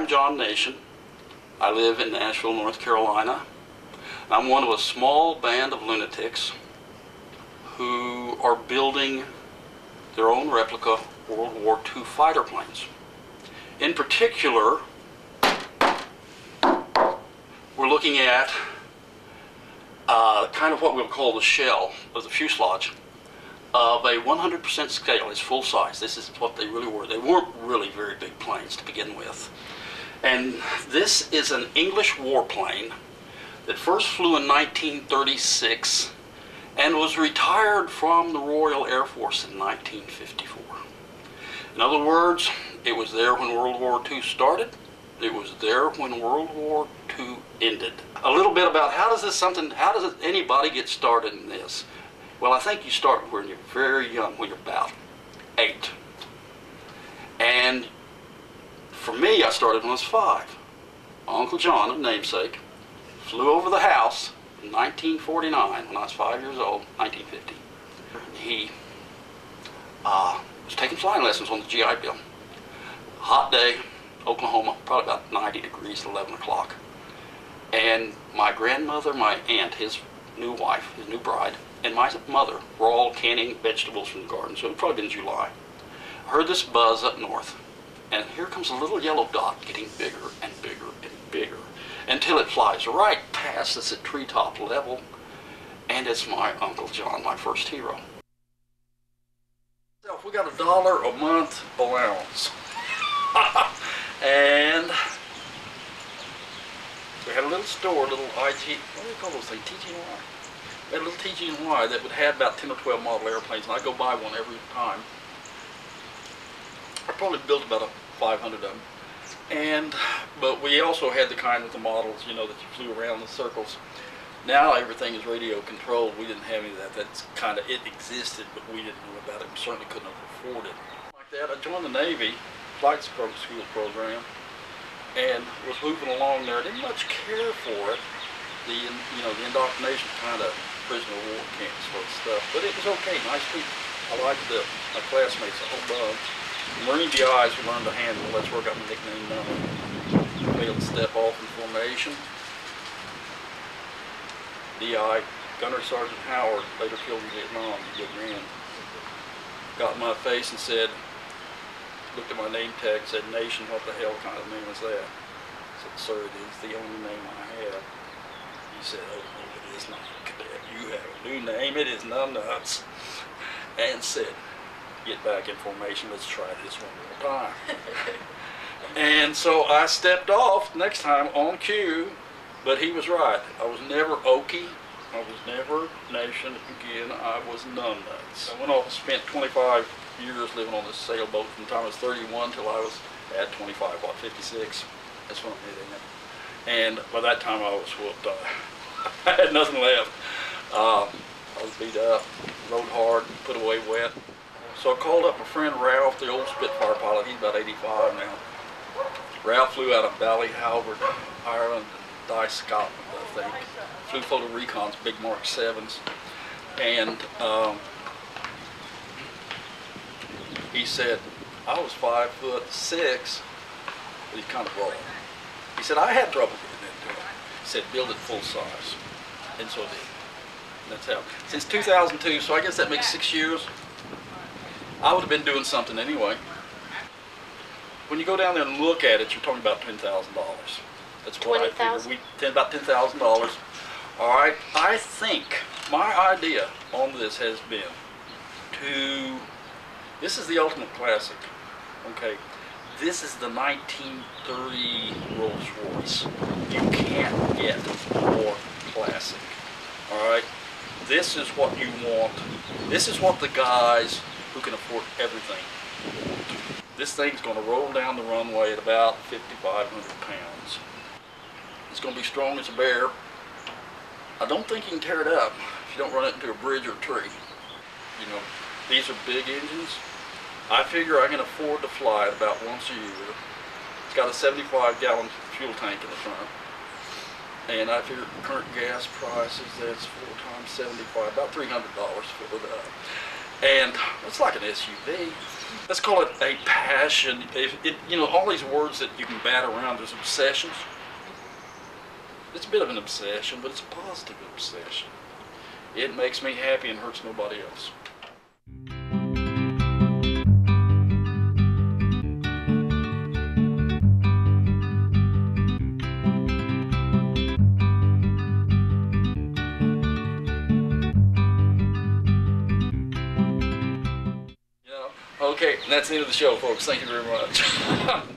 I'm John Nation. I live in Nashville, North Carolina. I'm one of a small band of lunatics who are building their own replica World War II fighter planes. In particular, we're looking at kind of what we'll call the shell of the fuselage of a 100% scale. It's full size. This is what they really were. They weren't really very big planes to begin with. And this is an English warplane that first flew in 1936 and was retired from the Royal Air Force in 1954. In other words, it was there when World War II started. It was there when World War II ended. A little bit about how does anybody get started in this? Well, I think you start when you're very young, when you're about 8. And for me, I started when I was 5. My Uncle John, of namesake, flew over the house in 1949 when I was 5 years old, 1950. He was taking flying lessons on the GI Bill. Hot day, Oklahoma, probably about 90 degrees at 11 o'clock. And my grandmother, my aunt, his new wife, his new bride, and my mother were all canning vegetables from the garden, so it would probably been July. I heard this buzz up north, and here comes a little yellow dot getting bigger and bigger and bigger until it flies right past us at treetop level, and it's my Uncle John, my first hero. So we got $1 a month allowance. And we had a little store, a little what do you call those things, TG&Y? We had a little TG&Y that would have about 10 or 12 model airplanes, and I'd go buy one every time. I probably built about 500 of them. But we also had the kind with the models, you know, that you flew around in circles. Now everything is radio controlled. We didn't have any of that. That's kind of, it existed, but we didn't know about it. We certainly couldn't have afforded it. Like that, I joined the Navy flight school program and was moving along there. I didn't much care for it. The indoctrination kind of prisoner of war camps sort of stuff, but it was okay. Nice people. I liked my classmates a whole bunch. Marine DIs, we learned to handle. That's where I got my nickname Nummy. Failed to step off in formation. DI, Gunner Sergeant Howard, later killed in Vietnam, a good man, got in my face and said, looked at my name tag, said, Nation, what the hell kind of name is that? I said, sir, it is the only name I have. He said, oh no, it is not, cadet. You have a new name, it is nuts. And said, get back in formation, let's try this one more time. And so I stepped off next time on cue, but he was right. I was never Okie. I was never Nation again. I was nuts. I went off and spent 25 years living on this sailboat from the time I was 31 till I was at 25, 56. That's when I'm hitting it. And by that time I was whooped. I had nothing left. I was beat up, rode hard, put away wet. So I called up my friend Ralph, the old Spitfire pilot. He's about 85 now. Ralph flew out of Ballyhalbert, Ireland, and Dice, Scotland, I think. Flew photo recons, big Mark 7s. And he said, I was 5'6", but he's kind of broad. He said, I had trouble getting into it. He said, build it full size. And so I did. That's how. Since 2002, so I guess that makes 6 years, I would have been doing something anyway. When you go down there and look at it, you're talking about $10,000. That's what I figured. About $10,000. All right. I think my idea on this has been to. This is the ultimate classic. Okay. This is the 1930 Rolls Royce. You can't get more classic. All right. This is what you want. This is what the guys who can afford everything want. This thing's going to roll down the runway at about 5,500 pounds. It's going to be strong as a bear. I don't think you can tear it up if you don't run it into a bridge or a tree. You know, these are big engines. I figure I can afford to fly it about once a year. It's got a 75-gallon fuel tank in the front. And I figure current gas prices, that's 4 times 75, about $300 for that. And it's like an SUV. Let's call it a passion. You know, all these words that you can bat around, there's obsessions. It's a bit of an obsession, but it's a positive obsession. It makes me happy and hurts nobody else. Okay, and that's the end of the show, folks. Thank you very much.